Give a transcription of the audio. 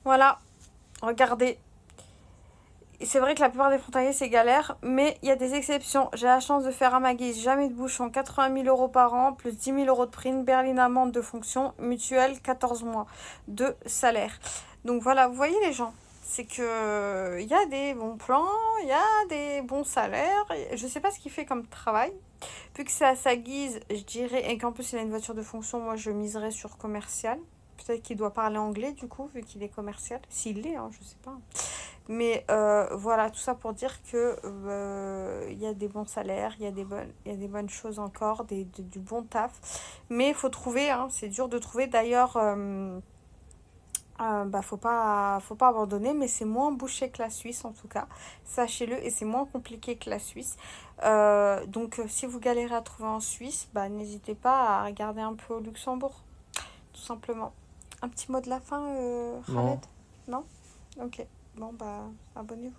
Voilà, regardez. C'est vrai que la plupart des frontaliers, c'est galère, mais il y a des exceptions. J'ai la chance de faire à ma guise, jamais de bouchon, 80 000 € par an, plus 10 000 € de prime, berline amende de fonction, mutuelle, 14 mois de salaire. Donc voilà, vous voyez les gens, c'est que il y a des bons plans, il y a des bons salaires. Je sais pas ce qu'il fait comme travail. Vu que c'est à sa guise, je dirais, et qu'en plus il a une voiture de fonction, moi je miserais sur commercial. Peut-être qu'il doit parler anglais du coup, vu qu'il est commercial. S'il l'est, hein, je sais pas. Mais voilà, tout ça pour dire que il y a des bons salaires, il y a des bonnes choses encore, du bon taf. Mais il faut trouver, hein, c'est dur de trouver. D'ailleurs, bah, faut pas abandonner, mais c'est moins bouché que la Suisse en tout cas. Sachez-le, et c'est moins compliqué que la Suisse. Donc, si vous galérez à trouver en Suisse, bah, n'hésitez pas à regarder un peu au Luxembourg, tout simplement. Un petit mot de la fin, Khaled? Non. Non? Ok. Bon, bah, abonnez-vous.